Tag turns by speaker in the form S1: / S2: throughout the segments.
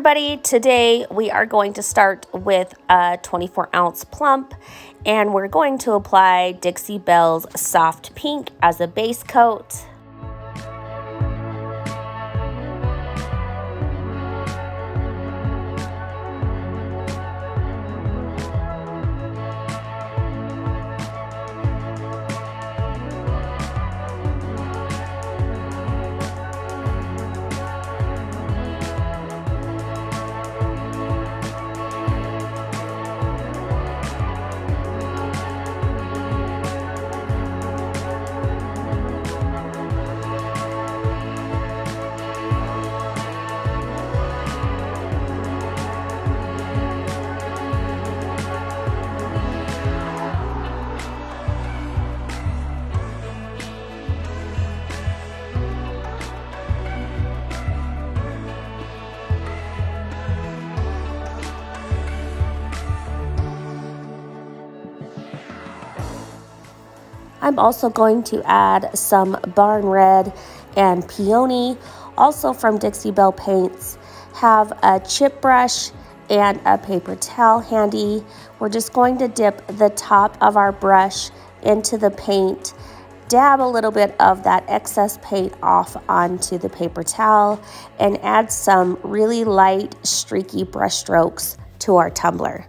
S1: everybody, today we are going to start with a 24-ounce plump, and we're going to apply Dixie Belle's Soft Pink as a base coat. I'm also going to add some Barn Red and Peony, also from Dixie Belle Paints. Have a chip brush and a paper towel handy. We're just going to dip the top of our brush into the paint, dab a little bit of that excess paint off onto the paper towel, and add some really light, streaky brush strokes to our tumbler.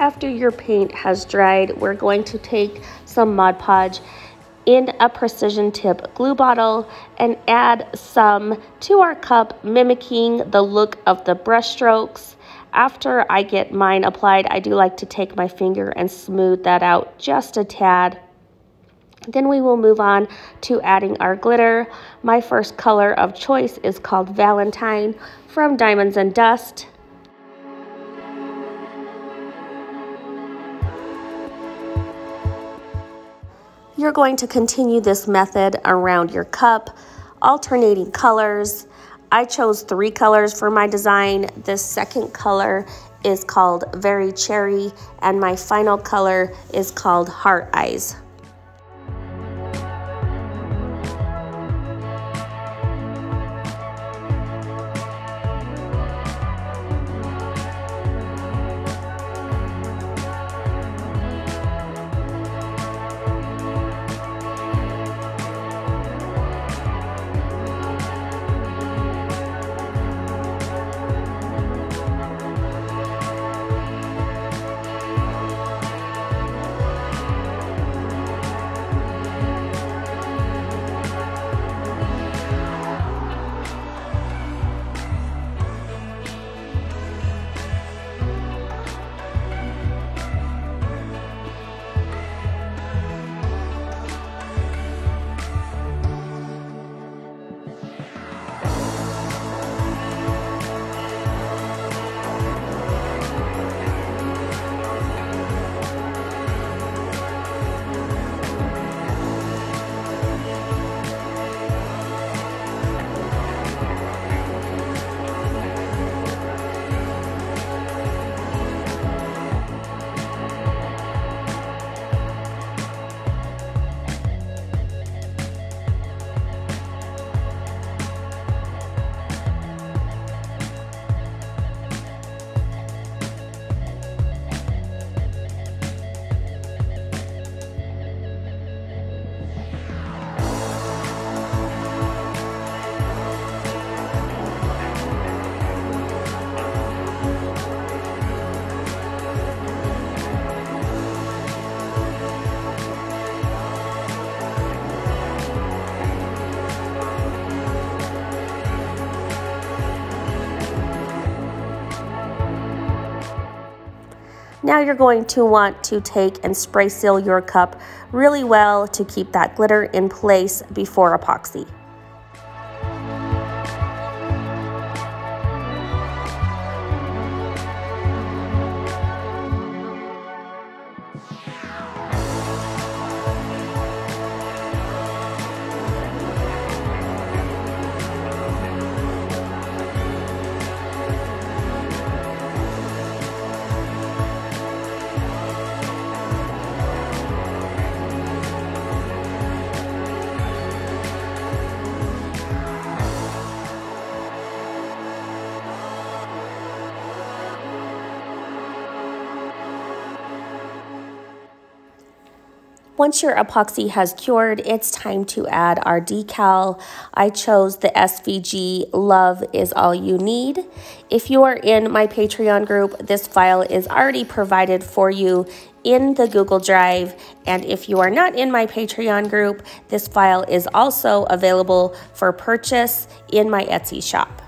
S1: After your paint has dried, we're going to take some Mod Podge in a precision tip glue bottle and add some to our cup, mimicking the look of the brush strokes. After I get mine applied, I do like to take my finger and smooth that out just a tad. Then we will move on to adding our glitter. My first color of choice is called Valentine from Diamonds and Dust. You're going to continue this method around your cup, alternating colors. I chose 3 colors for my design. This second color is called Very Cherry, and my final color is called Heart Eyes. Now you're going to want to take and spray seal your cup really well to keep that glitter in place before epoxy. Once your epoxy has cured, it's time to add our decal. I chose the SVG Love Is All You Need. If you are in my Patreon group, this file is already provided for you in the Google Drive. And if you are not in my Patreon group, this file is also available for purchase in my Etsy shop.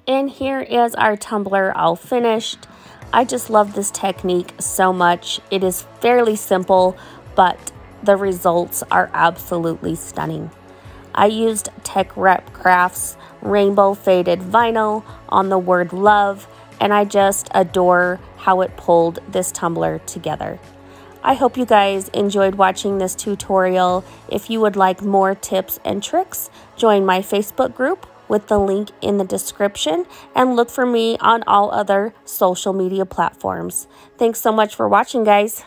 S1: And here is our tumbler all finished. I just love this technique so much. It is fairly simple, but the results are absolutely stunning. I used Teck Rep Crafts rainbow faded vinyl on the word love, and I just adore how it pulled this tumbler together. I hope you guys enjoyed watching this tutorial. If you would like more tips and tricks, join my Facebook group with the link in the description, and look for me on all other social media platforms. Thanks so much for watching, guys.